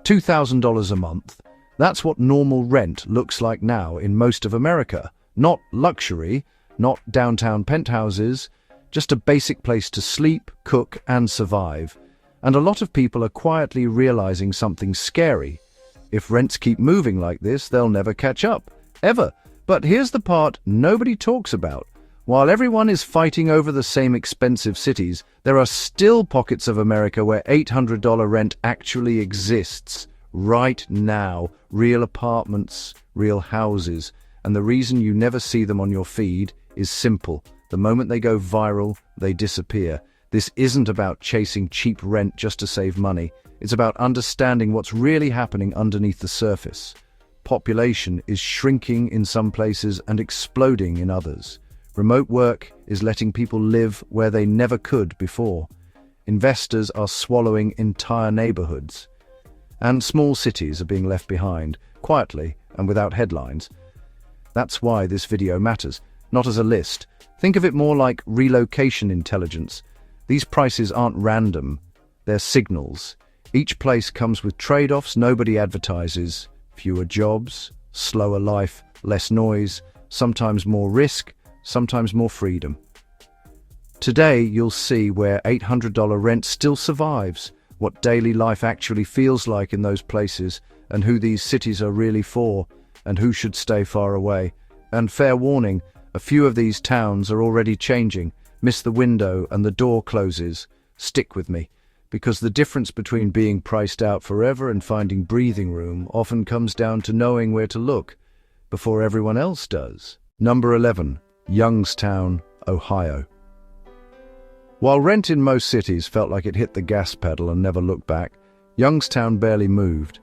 $2,000 a month. That's what normal rent looks like now in most of America. Not luxury, not downtown penthouses, just a basic place to sleep, cook, and survive. And a lot of people are quietly realizing something scary. If rents keep moving like this, they'll never catch up. Ever. But here's the part nobody talks about. While everyone is fighting over the same expensive cities, there are still pockets of America where $800 rent actually exists. Right now. Real apartments, real houses. And the reason you never see them on your feed is simple. The moment they go viral, they disappear. This isn't about chasing cheap rent just to save money. It's about understanding what's really happening underneath the surface. Population is shrinking in some places and exploding in others. Remote work is letting people live where they never could before. Investors are swallowing entire neighborhoods. And small cities are being left behind, quietly and without headlines. That's why this video matters, not as a list. Think of it more like relocation intelligence. These prices aren't random, they're signals. Each place comes with trade-offs nobody advertises. Fewer jobs, slower life, less noise, sometimes more risk, sometimes more freedom. Today, you'll see where $800 rent still survives, what daily life actually feels like in those places, and who these cities are really for, and who should stay far away. And fair warning, a few of these towns are already changing. Miss the window and the door closes. Stick with me, because the difference between being priced out forever and finding breathing room often comes down to knowing where to look before everyone else does. Number 11. Youngstown, Ohio. While rent in most cities felt like it hit the gas pedal and never looked back, Youngstown barely moved.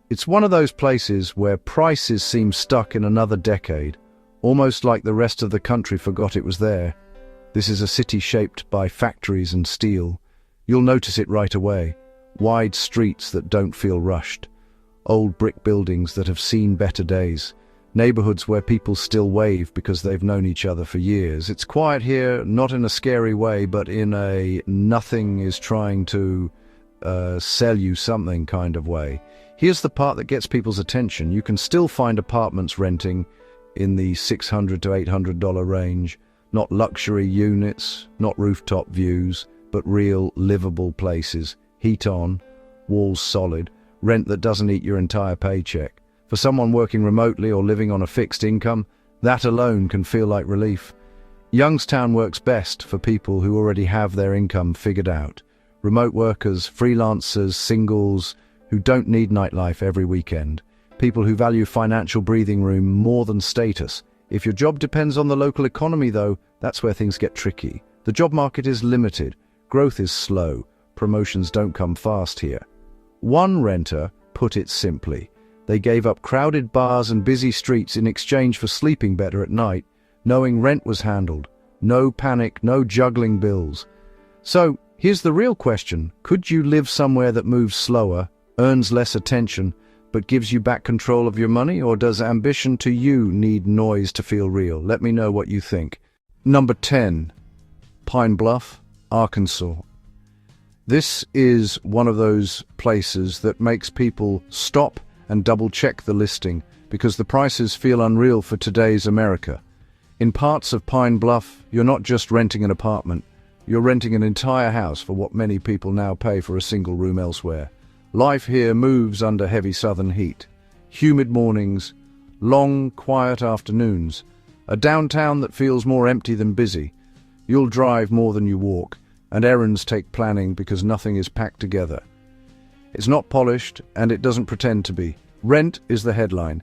It's one of those places where prices seem stuck in another decade, almost like the rest of the country forgot it was there. This is a city shaped by factories and steel. You'll notice it right away. Wide streets that don't feel rushed. Old brick buildings that have seen better days. Neighborhoods where people still wave because they've known each other for years. It's quiet here, not in a scary way, but in a nothing is trying to sell you something kind of way. Here's the part that gets people's attention. You can still find apartments renting in the $600 to $800 range. Not luxury units, not rooftop views, but real livable places. Heat on, walls solid, rent that doesn't eat your entire paycheck. For someone working remotely or living on a fixed income, that alone can feel like relief. Youngstown works best for people who already have their income figured out. Remote workers, freelancers, singles who don't need nightlife every weekend. People who value financial breathing room more than status. If your job depends on the local economy, though, that's where things get tricky. The job market is limited. Growth is slow. Promotions don't come fast here. One renter put it simply. They gave up crowded bars and busy streets in exchange for sleeping better at night, knowing rent was handled. No panic, no juggling bills. So, here's the real question. Could you live somewhere that moves slower, earns less attention, but gives you back control of your money? Or does ambition to you need noise to feel real? Let me know what you think. Number 10. Pine Bluff, Arkansas. This is one of those places that makes people stop and double-check the listing because the prices feel unreal for today's America. In parts of Pine Bluff, you're not just renting an apartment, you're renting an entire house for what many people now pay for a single room elsewhere. Life here moves under heavy southern heat. Humid mornings, long, quiet afternoons, a downtown that feels more empty than busy. You'll drive more than you walk, and errands take planning because nothing is packed together. It's not polished, and it doesn't pretend to be. Rent is the headline.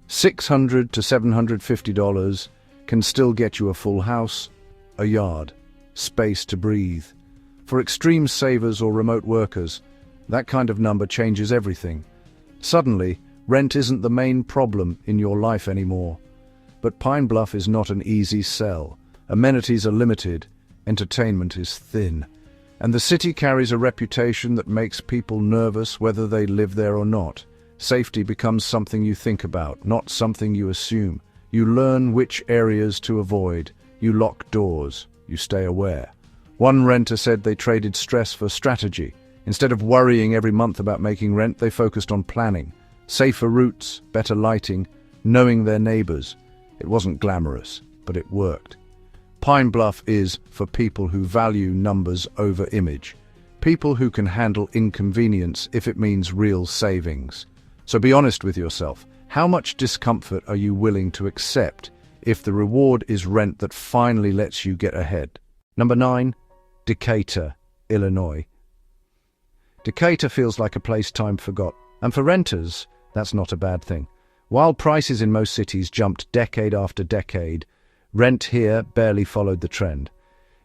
$600 to $750 can still get you a full house, a yard, space to breathe. For extreme savers or remote workers, that kind of number changes everything. Suddenly, rent isn't the main problem in your life anymore. But Pine Bluff is not an easy sell. Amenities are limited, entertainment is thin. And the city carries a reputation that makes people nervous whether they live there or not. Safety becomes something you think about, not something you assume. You learn which areas to avoid. You lock doors. You stay aware. One renter said they traded stress for strategy. Instead of worrying every month about making rent, they focused on planning. Safer routes, better lighting, knowing their neighbors. It wasn't glamorous, but it worked. Pine Bluff is for people who value numbers over image. People who can handle inconvenience if it means real savings. So be honest with yourself. How much discomfort are you willing to accept if the reward is rent that finally lets you get ahead? Number 9, Decatur, Illinois. Decatur feels like a place time forgot, and for renters, that's not a bad thing. While prices in most cities jumped decade after decade, rent here barely followed the trend.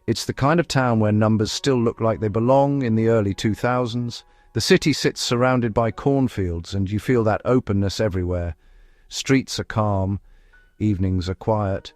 It's the kind of town where numbers still look like they belong in the early 2000s. The city sits surrounded by cornfields, and you feel that openness everywhere. Streets are calm, evenings are quiet.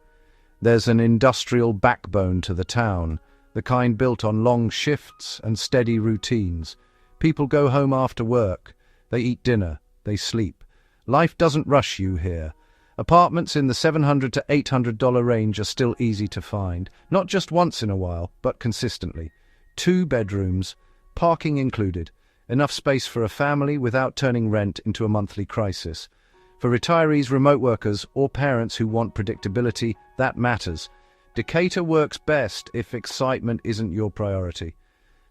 There's an industrial backbone to the town, the kind built on long shifts and steady routines. People go home after work, they eat dinner, they sleep. Life doesn't rush you here. Apartments in the $700 to $800 range are still easy to find, not just once in a while, but consistently. 2 bedrooms, parking included, enough space for a family without turning rent into a monthly crisis. For retirees, remote workers, or parents who want predictability, that matters. Decatur works best if excitement isn't your priority.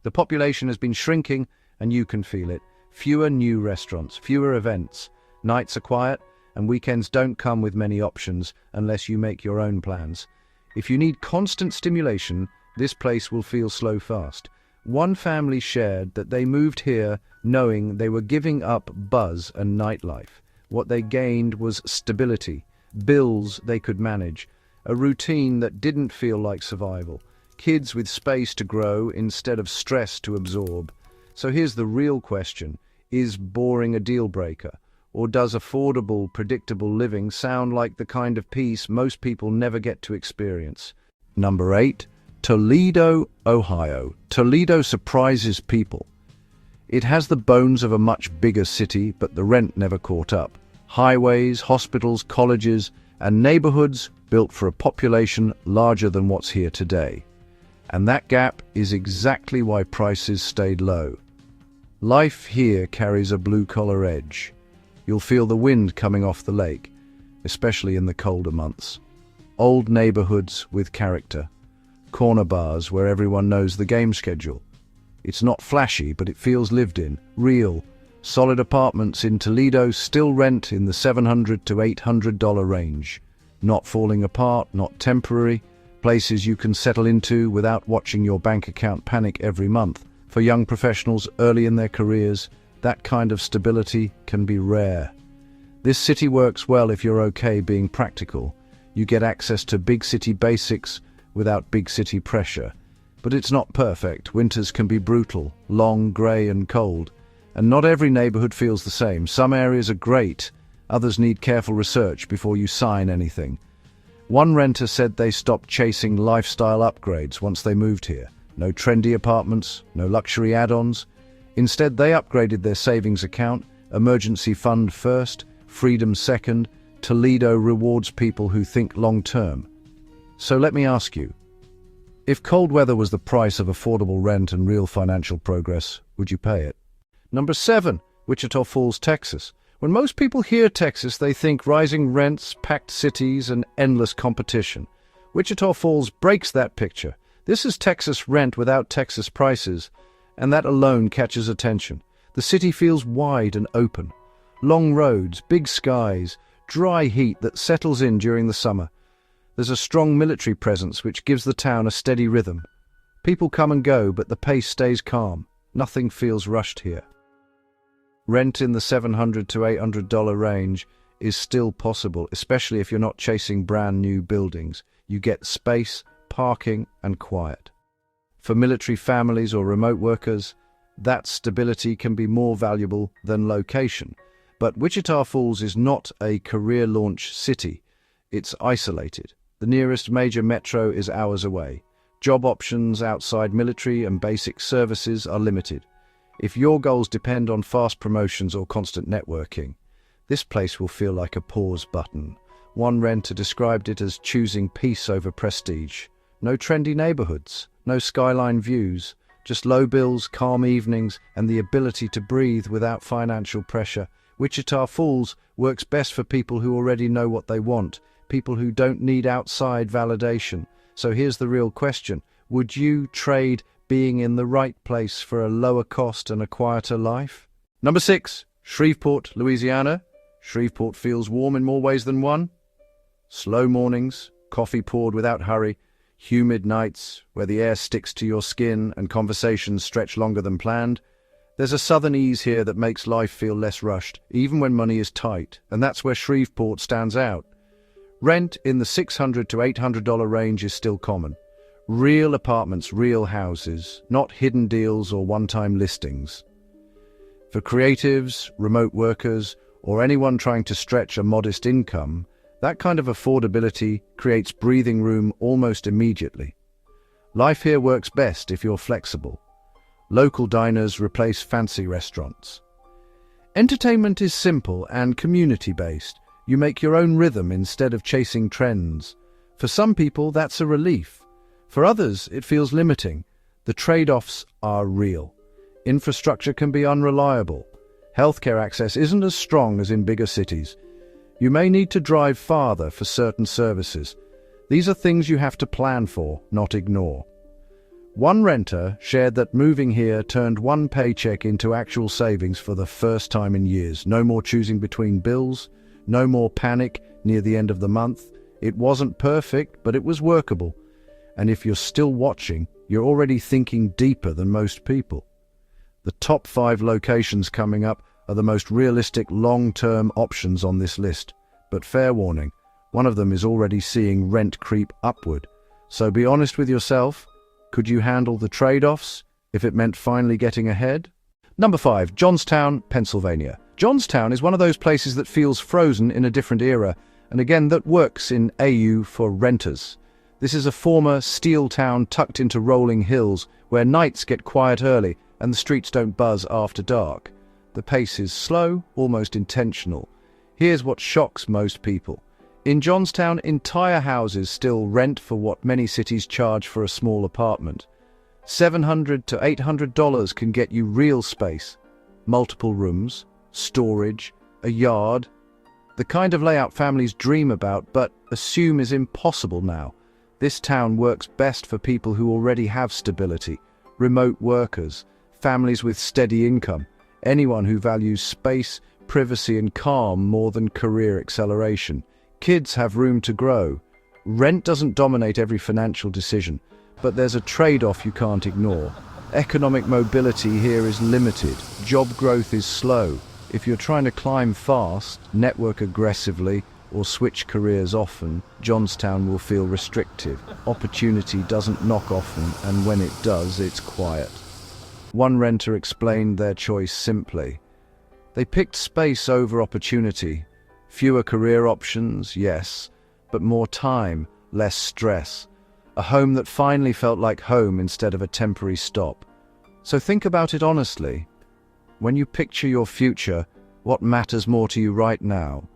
The population has been shrinking, and you can feel it. Fewer new restaurants, fewer events. Nights are quiet, and weekends don't come with many options unless you make your own plans. If you need constant stimulation, this place will feel slow fast. One family shared that they moved here knowing they were giving up buzz and nightlife. What they gained was stability, bills they could manage, a routine that didn't feel like survival, kids with space to grow instead of stress to absorb. So here's the real question. Is boring a deal breaker? Or does affordable, predictable living sound like the kind of peace most people never get to experience? Number 8, Toledo, Ohio. Toledo surprises people. It has the bones of a much bigger city, but the rent never caught up. Highways, hospitals, colleges, and neighborhoods built for a population larger than what's here today. And that gap is exactly why prices stayed low. Life here carries a blue-collar edge. You'll feel the wind coming off the lake, especially in the colder months. Old neighborhoods with character. Corner bars where everyone knows the game schedule. It's not flashy, but it feels lived in, real. Solid apartments in Toledo still rent in the $700 to $800 range. Not falling apart, not temporary. Places you can settle into without watching your bank account panic every month. For young professionals early in their careers, that kind of stability can be rare. This city works well if you're okay being practical. You get access to big city basics without big city pressure. But it's not perfect. Winters can be brutal, long, grey and cold. And not every neighborhood feels the same. Some areas are great, others need careful research before you sign anything. One renter said they stopped chasing lifestyle upgrades once they moved here. No trendy apartments, no luxury add-ons. Instead, they upgraded their savings account, emergency fund first, freedom second. Toledo rewards people who think long-term. So let me ask you, if cold weather was the price of affordable rent and real financial progress, would you pay it? Number 7, Wichita Falls, Texas. When most people hear Texas, they think rising rents, packed cities, and endless competition. Wichita Falls breaks that picture. This is Texas rent without Texas prices, and that alone catches attention. The city feels wide and open. Long roads, big skies, dry heat that settles in during the summer. There's a strong military presence which gives the town a steady rhythm. People come and go, but the pace stays calm. Nothing feels rushed here. Rent in the $700 to $800 range is still possible, especially if you're not chasing brand new buildings. You get space, parking, and quiet. For military families or remote workers, that stability can be more valuable than location. But Wichita Falls is not a career launch city. It's isolated. The nearest major metro is hours away. Job options outside military and basic services are limited. If your goals depend on fast promotions or constant networking, this place will feel like a pause button. One renter described it as choosing peace over prestige. No trendy neighborhoods, no skyline views, Just low bills, calm evenings, and the ability to breathe without financial pressure. Wichita Falls works best for people who already know what they want, people who don't need outside validation. So here's the real question. Would you trade being in the right place for a lower cost and a quieter life? Number 6, Shreveport, Louisiana. Shreveport feels warm in more ways than one. Slow mornings, coffee poured without hurry, humid nights where the air sticks to your skin and conversations stretch longer than planned. There's a southern ease here that makes life feel less rushed, even when money is tight, and that's where Shreveport stands out. Rent in the $600 to $800 range is still common. Real apartments, real houses, not hidden deals or one-time listings. For creatives, remote workers, or anyone trying to stretch a modest income, that kind of affordability creates breathing room almost immediately. Life here works best if you're flexible. Local diners replace fancy restaurants. Entertainment is simple and community-based. You make your own rhythm instead of chasing trends. For some people, that's a relief. For others, it feels limiting. The trade-offs are real. Infrastructure can be unreliable. Healthcare access isn't as strong as in bigger cities. You may need to drive farther for certain services. These are things you have to plan for, not ignore. One renter shared that moving here turned one paycheck into actual savings for the first time in years. No more choosing between bills, no more panic near the end of the month. It wasn't perfect, but it was workable. And if you're still watching, you're already thinking deeper than most people. The top 5 locations coming up are the most realistic long-term options on this list. But fair warning, one of them is already seeing rent creep upward. So be honest with yourself. Could you handle the trade-offs if it meant finally getting ahead? Number 5, Johnstown, Pennsylvania. Johnstown is one of those places that feels frozen in a different era, and again that works in AU for renters. This is a former steel town tucked into rolling hills where nights get quiet early and the streets don't buzz after dark. The pace is slow, almost intentional. Here's what shocks most people. In Johnstown, entire houses still rent for what many cities charge for a small apartment. $700 to $800 can get you real space, multiple rooms, storage, a yard, the kind of layout families dream about but assume is impossible now. This town works best for people who already have stability, remote workers, families with steady income, anyone who values space, privacy and calm more than career acceleration. Kids have room to grow. Rent doesn't dominate every financial decision, but there's a trade-off you can't ignore. Economic mobility here is limited. Job growth is slow. If you're trying to climb fast, network aggressively, or switch careers often, Johnstown will feel restrictive. Opportunity doesn't knock often, and when it does, it's quiet. One renter explained their choice simply. They picked space over opportunity. Fewer career options, yes, but more time, less stress. A home that finally felt like home instead of a temporary stop. So think about it honestly. When you picture your future, what matters more to you right now?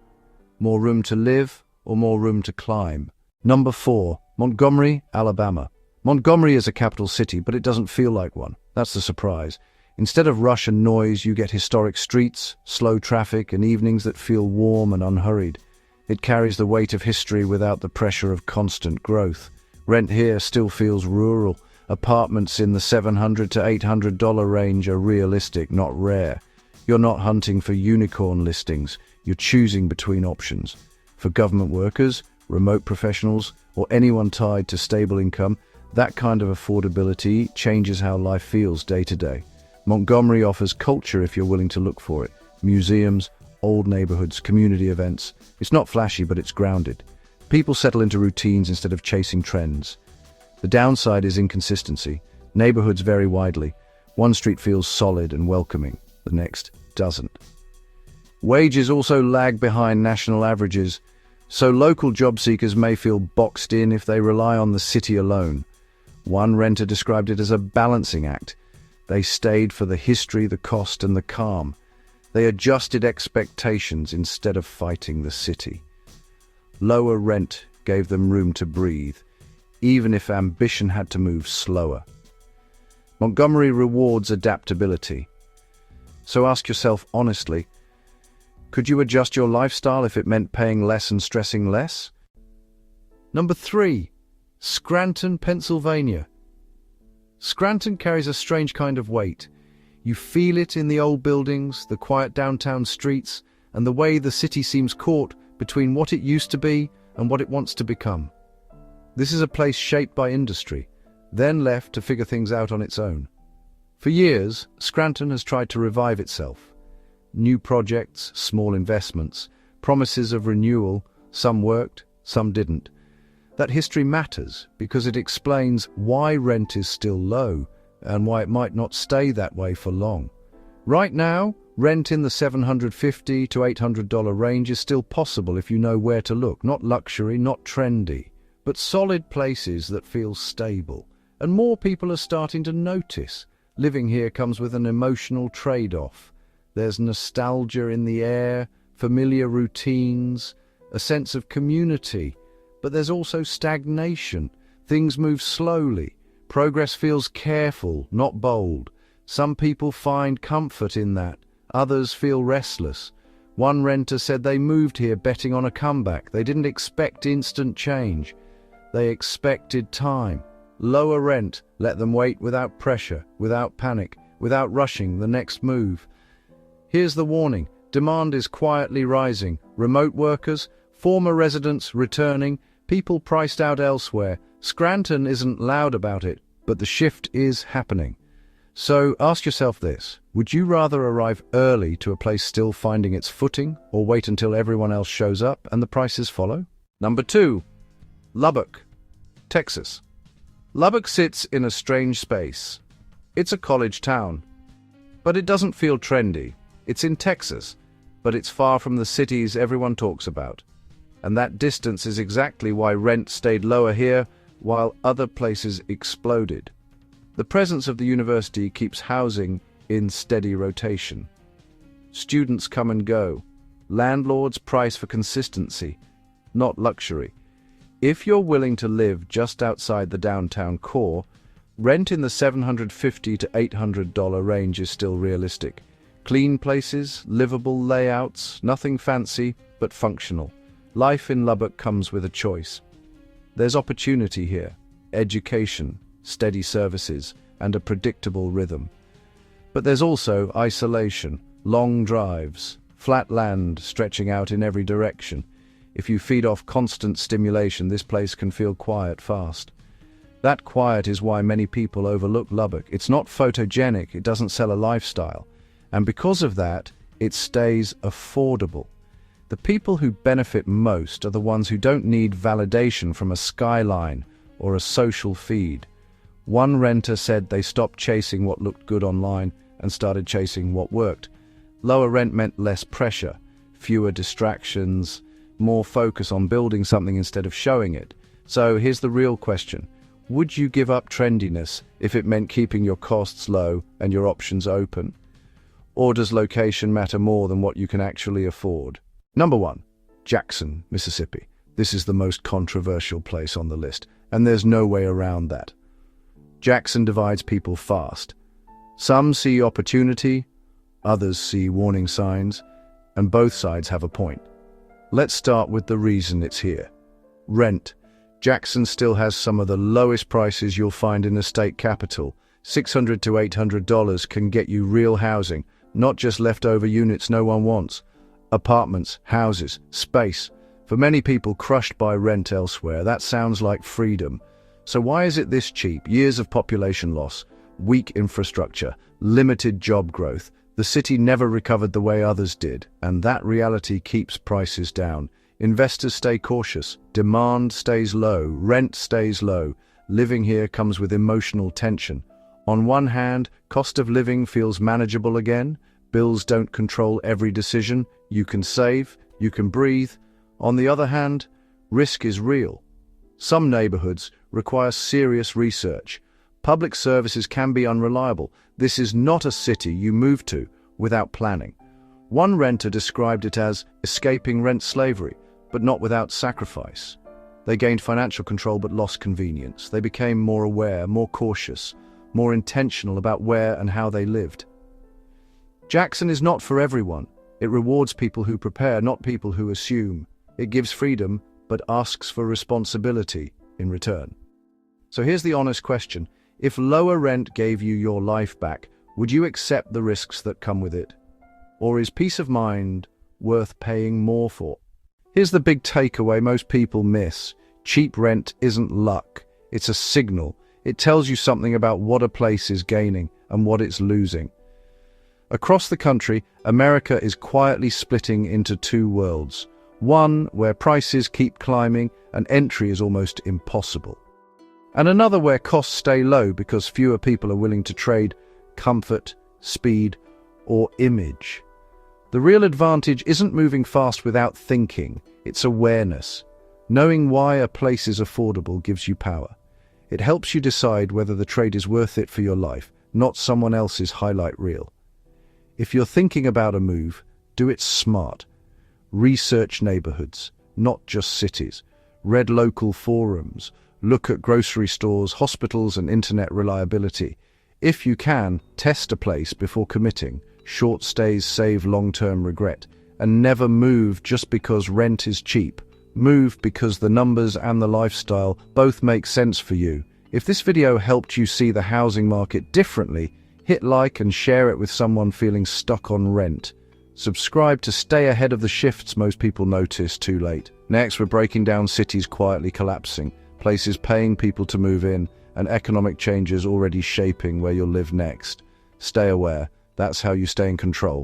More room to live or more room to climb? Number 4, Montgomery, Alabama. Montgomery is a capital city, but it doesn't feel like one. That's the surprise. Instead of rush and noise, you get historic streets, slow traffic, and evenings that feel warm and unhurried. It carries the weight of history without the pressure of constant growth. Rent here still feels rural. Apartments in the $700 to $800 range are realistic, not rare. You're not hunting for unicorn listings. You're choosing between options. For government workers, remote professionals, or anyone tied to stable income, that kind of affordability changes how life feels day to day. Montgomery offers culture if you're willing to look for it. Museums, old neighborhoods, community events. It's not flashy, but it's grounded. People settle into routines instead of chasing trends. The downside is inconsistency. Neighborhoods vary widely. One street feels solid and welcoming, the next doesn't. Wages also lag behind national averages, so local job seekers may feel boxed in if they rely on the city alone. One renter described it as a balancing act. They stayed for the history, the cost, and the calm. They adjusted expectations instead of fighting the city. Lower rent gave them room to breathe, even if ambition had to move slower. Montgomery rewards adaptability. So ask yourself honestly, could you adjust your lifestyle if it meant paying less and stressing less? Number 3. Scranton, Pennsylvania. Scranton carries a strange kind of weight. You feel it in the old buildings, the quiet downtown streets, and the way the city seems caught between what it used to be and what it wants to become. This is a place shaped by industry, then left to figure things out on its own. For years, Scranton has tried to revive itself. New projects, small investments, promises of renewal, some worked, some didn't. That history matters because it explains why rent is still low and why it might not stay that way for long. Right now, rent in the $750 to $800 range is still possible if you know where to look. Not luxury, not trendy, but solid places that feel stable. And more people are starting to notice. Living here comes with an emotional trade-off. There's nostalgia in the air, familiar routines, a sense of community. But there's also stagnation. Things move slowly. Progress feels careful, not bold. Some people find comfort in that. Others feel restless. One renter said they moved here betting on a comeback. They didn't expect instant change. They expected time. Lower rent let them wait without pressure, without panic, without rushing the next move. Here's the warning. Demand is quietly rising. Remote workers, former residents returning, people priced out elsewhere. Scranton isn't loud about it, but the shift is happening. So ask yourself this: would you rather arrive early to a place still finding its footing, or wait until everyone else shows up and the prices follow? Number 2. Lubbock, Texas. Lubbock sits in a strange space. It's a college town, but it doesn't feel trendy. It's in Texas, but it's far from the cities everyone talks about. And that distance is exactly why rent stayed lower here while other places exploded. The presence of the university keeps housing in steady rotation. Students come and go. Landlords price for consistency, not luxury. If you're willing to live just outside the downtown core, rent in the $750 to $800 range is still realistic. Clean places, livable layouts, nothing fancy, but functional. Life in Lubbock comes with a choice. There's opportunity here, education, steady services, and a predictable rhythm. But there's also isolation, long drives, flat land stretching out in every direction. If you feed off constant stimulation, this place can feel quiet fast. That quiet is why many people overlook Lubbock. It's not photogenic, it doesn't sell a lifestyle. And because of that, it stays affordable. The people who benefit most are the ones who don't need validation from a skyline or a social feed. One renter said they stopped chasing what looked good online and started chasing what worked. Lower rent meant less pressure, fewer distractions, more focus on building something instead of showing it. So here's the real question. Would you give up trendiness if it meant keeping your costs low and your options open? Or does location matter more than what you can actually afford? Number 1, Jackson, Mississippi. This is the most controversial place on the list, and there's no way around that. Jackson divides people fast. Some see opportunity, others see warning signs, and both sides have a point. Let's start with the reason it's here. Rent. Jackson still has some of the lowest prices you'll find in the state capital. $600 to $800 can get you real housing, not just leftover units no one wants. Apartments, houses, space. For many people crushed by rent elsewhere, that sounds like freedom. So why is it this cheap? Years of population loss, weak infrastructure, limited job growth. The city never recovered the way others did, and that reality keeps prices down. Investors stay cautious, demand stays low, rent stays low. Living here comes with emotional tension. On one hand, cost of living feels manageable again. Bills don't control every decision. You can save, you can breathe. On the other hand, risk is real. Some neighborhoods require serious research. Public services can be unreliable. This is not a city you move to without planning. One renter described it as escaping rent slavery, but not without sacrifice. They gained financial control but lost convenience. They became more aware, more cautious, more intentional about where and how they lived. Jackson is not for everyone. It rewards people who prepare, not people who assume. It gives freedom, but asks for responsibility in return. So here's the honest question. If lower rent gave you your life back, would you accept the risks that come with it? Or is peace of mind worth paying more for? Here's the big takeaway most people miss. Cheap rent isn't luck. It's a signal. It tells you something about what a place is gaining and what it's losing. Across the country, America is quietly splitting into two worlds. One where prices keep climbing and entry is almost impossible. And another where costs stay low because fewer people are willing to trade comfort, speed, or image. The real advantage isn't moving fast without thinking, it's awareness. Knowing why a place is affordable gives you power. It helps you decide whether the trade is worth it for your life, not someone else's highlight reel. If you're thinking about a move, do it smart. Research neighborhoods, not just cities. Read local forums. Look at grocery stores, hospitals, and internet reliability. If you can, test a place before committing. Short stays save long-term regret. And never move just because rent is cheap. Move because the numbers and the lifestyle both make sense for you. If this video helped you see the housing market differently, hit like and share it with someone feeling stuck on rent. Subscribe to stay ahead of the shifts most people notice too late. Next, we're breaking down cities quietly collapsing, places paying people to move in, and economic changes already shaping where you'll live next. Stay aware. That's how you stay in control.